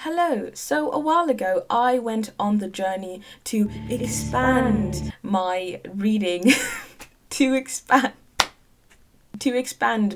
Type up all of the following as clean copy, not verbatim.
Hello. So a while ago, I went on the journey to expand my reading, to expand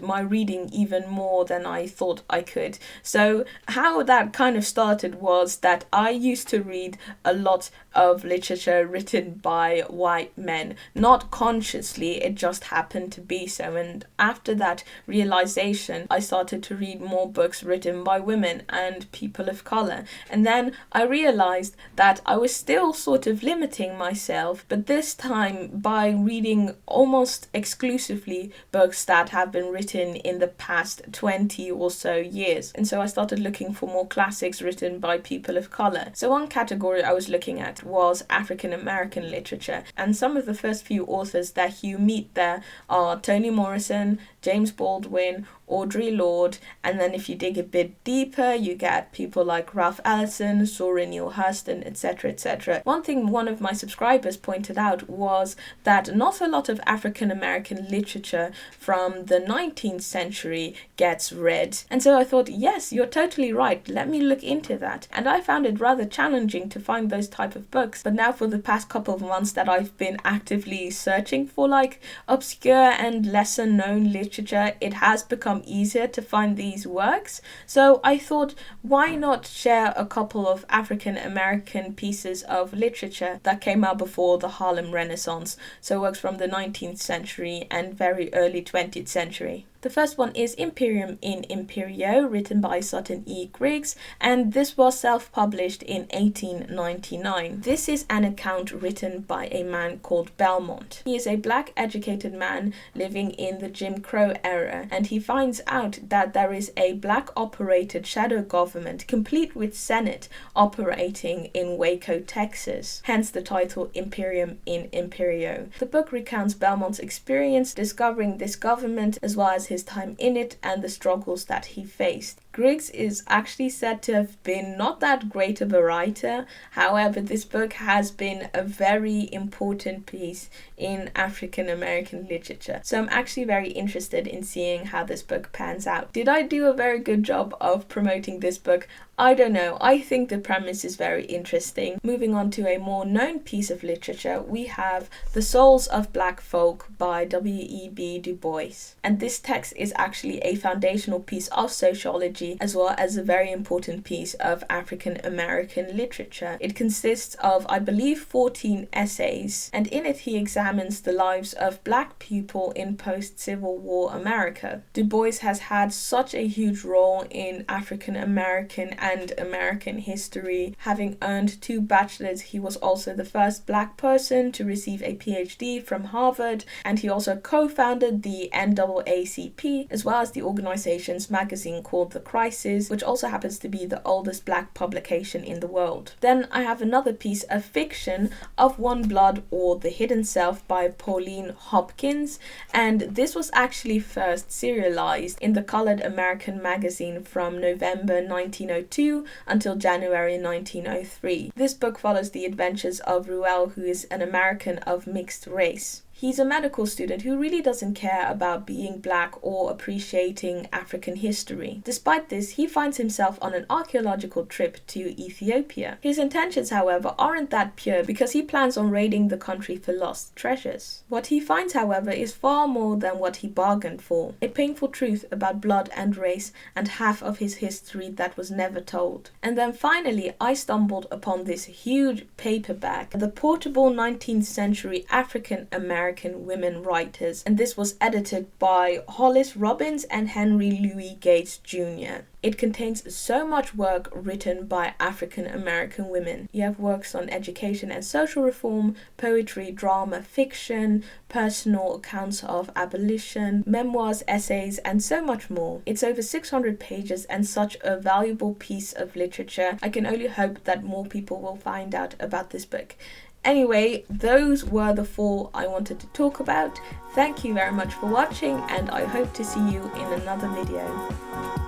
my reading even more than I thought I could. So how that kind of started was that I used to read a lot of literature written by white men. Not consciously, it just happened to be so. And after that realization, I started to read more books written by women and people of color. And then I realized that I was still sort of limiting myself, but this time by reading almost exclusively books that have been written in the past 20 or so years. And so I started looking for more classics written by people of color. So one category I was looking at was African American literature. And some of the first few authors that you meet there are Toni Morrison, James Baldwin, Audre Lorde, and then if you dig a bit deeper, you get people like Ralph Ellison, Zora Neale Hurston, etc., etc. One thing one of my subscribers pointed out was that not a lot of African American literature from the 19th century gets read. And so I thought, yes, you're totally right, let me look into that. And I found it rather challenging to find those type of books. But now for the past couple of months that I've been actively searching for like obscure and lesser known literature, it has become easier to find these works. So I thought, why not share a couple of African American pieces of literature that came out before the Harlem Renaissance, so works from the 19th century and very early 20th century. The first one is Imperium in Imperio, written by Sutton E. Griggs, and this was self-published in 1899. This is an account written by a man called Belmont. He is a black educated man living in the Jim Crow era, and he finds out that there is a black-operated shadow government, complete with Senate, operating in Waco, Texas. Hence the title Imperium in Imperio. The book recounts Belmont's experience discovering this government, as well as his time in it and the struggles that he faced. Griggs is actually said to have been not that great of a writer. However, this book has been a very important piece in African American literature. So I'm actually very interested in seeing how this book pans out. Did I do a very good job of promoting this book? I don't know. I think the premise is very interesting. Moving on to a more known piece of literature, we have The Souls of Black Folk by w.e.b. Du Bois. And this text is actually a foundational piece of sociology, as well as a very important piece of African American literature. It consists of, I believe, 14 essays, and in it he examines the lives of black people in post-Civil War America. Du Bois has had such a huge role in African American and American history. Having earned 2 bachelors, he was also the first black person to receive a PhD from Harvard, and he also co-founded the NAACP, as well as the organization's magazine called The Crisis, which also happens to be the oldest black publication in the world. Then I have another piece of fiction, Of One Blood or The Hidden Self by Pauline Hopkins, and this was actually first serialized in the Colored American magazine from November 1902 until January 1903. This book follows the adventures of Ruel, who is an American of mixed race. He's a medical student who really doesn't care about being black or appreciating African history. Despite this, he finds himself on an archaeological trip to Ethiopia. His intentions, however, aren't that pure because he plans on raiding the country for lost treasures. What he finds, however, is far more than what he bargained for. A painful truth about blood and race and half of his history that was never told. And then finally, I stumbled upon this huge paperback, The Portable 19th Century African American Women Writers, and this was edited by Hollis Robbins and Henry Louis Gates Jr. It contains so much work written by African American women. You have works on education and social reform, poetry, drama, fiction, personal accounts of abolition, memoirs, essays, and so much more. It's over 600 pages and such a valuable piece of literature. I can only hope that more people will find out about this book. Anyway, those were the 4 I wanted to talk about. Thank you very much for watching, and I hope to see you in another video.